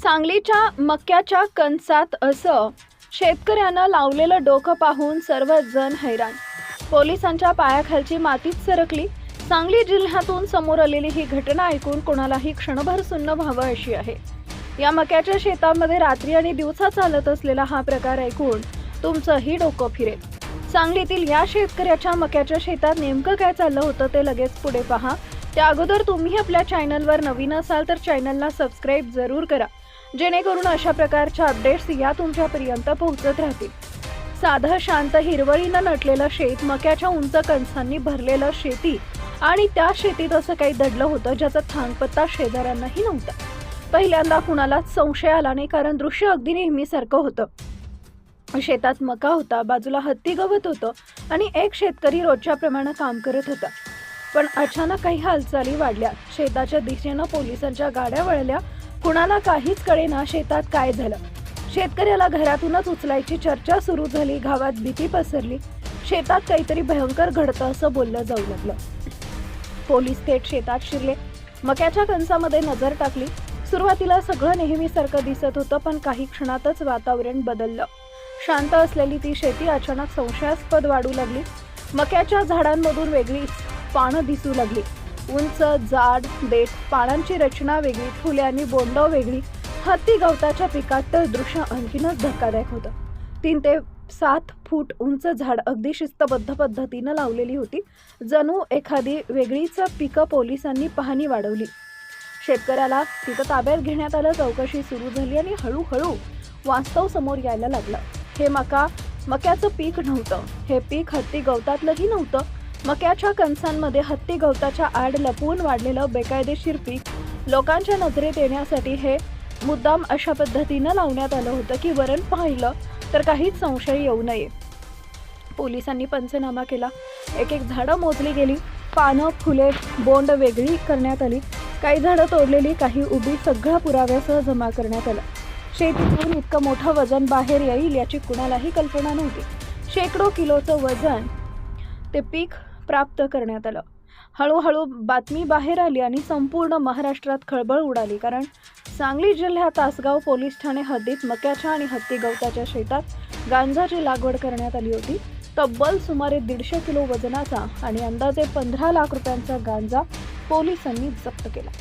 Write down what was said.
सांगलीच्या मक्याच्या कणसात असं शेतकऱ्यानं लावलेलं डोकं पाहून सर्वजण हैराण. पोलिसांच्या पायाखालची मातीच सरकली. सांगली जिल्ह्यातून समोर आलेली ही घटना ऐकून कोणालाही क्षणभर सुन्न व्हावं अशी आहे. या मक्याच्या शेतामध्ये रात्री आणि दिवसा चालत असलेला हा प्रकार ऐकून तुमचंही डोकं फिरेल. सांगलीतील या शेतकऱ्याच्या मक्याच्या शेतात नेमकं काय चाललं होतं ते लगेच पुढे पहा. त्या अगोदर तुम्ही आपल्या चॅनलवर नवीन असाल तर चॅनलला सबस्क्राईब जरूर करा, जेणेकरून अशा प्रकारच्या अपडेट्स या तुमच्यापर्यंत पोहोचत राहतील. साधं शांत हिरवळीनं नटलेलं शेत, मक्याच्या उंच कणसांनी भरलेलं शेती आणि त्या शेतीत असं काही दडलं होतं ज्याचा थांगपत्ता शेजाऱ्यांनाही नव्हता. पहिल्यांदा कुणालाच संशय आला नाही, कारण दृश्य अगदी नेहमीसारखं होतं. शेतात मका होता, बाजूला हत्ती गवत होतं आणि एक शेतकरी रोजच्या प्रमाणे काम करत होता. पण अचानक काही हालचाली वाढल्या. शेताच्या दिशेनं पोलिसांच्या गाड्या वळल्या. कुणाला काहीच कळेना शेतात काय झालं. शेतकऱ्याला घरातूनच उचलायची चर्चा सुरू झाली. गावात भीती पसरली. शेतात काहीतरी भयंकर घडतं असं बोललं जाऊ लागलं. पोलीस थेट शेतात शिरले. मक्याच्या कणसामध्ये नजर टाकली. सुरुवातीला सगळं नेहमीसारखं दिसत होतं, पण काही क्षणातच वातावरण बदललं. शांत असलेली ती शेती अचानक संशयास्पद वाढू लागली. मक्याच्या झाडांमधून वेगळीच पानं दिसू लागली. उंच, जाड, देठ पानांची रचना वेगळी, फुले आणि बोंड वेगळी. हत्ती गवताच्या पिकात तर दृश्य आणखीनच धक्कादायक होतं. 3 ते 7 फूट उंच झाड अगदी शिस्तबद्ध पद्धतीनं लावलेली होती. जणू एखादी वेगळीच पिकं. पोलिसांनी पाहणी वाढवली. शेतकऱ्याला तिथं ताब्यात घेण्यात आलं. चौकशी सुरू झाली आणि हळूहळू वास्तव समोर यायला लागलं. हे मक्याचं पीक नव्हतं. हे पीक हत्ती गवतातलंही नव्हतं. मक्याच्या कणसांमध्ये हत्ती गवताच्या आड लपवून वाढलेलं बेकायदेशीर पीक लोकांच्या नजरेत येण्यासाठी हे मुद्दाम अशा पद्धतीनं लावण्यात आलं होतं की वरण पाहिलं तर काहीच संशय येऊ नये. पोलिसांनी पंचनामा केला. एक झाडं मोजली गेली. पानं, फुले, बोंड वेगळी करण्यात आली. काही झाडं तोडलेली, काही उभी, सगळ्या पुराव्यासह जमा करण्यात आलं. शेतीतून इतकं मोठं वजन बाहेर येईल याची कुणालाही कल्पना नव्हती. शेकडो किलोचं वजन ते पीक प्राप्त करण्यात आलं. हळूहळू बातमी बाहेर आली आणि संपूर्ण महाराष्ट्रात खळबळ उडाली. कारण सांगली जिल्ह्यात तासगाव पोलीस ठाणे हद्दीत मक्याच्या आणि हत्ती गवताच्या शेतात गांजाची लागवड करण्यात आली होती. तब्बल सुमारे 150 किलो वजनाचा आणि अंदाजे 15 लाख रुपयांचा गांजा पोलिसांनी जप्त केला.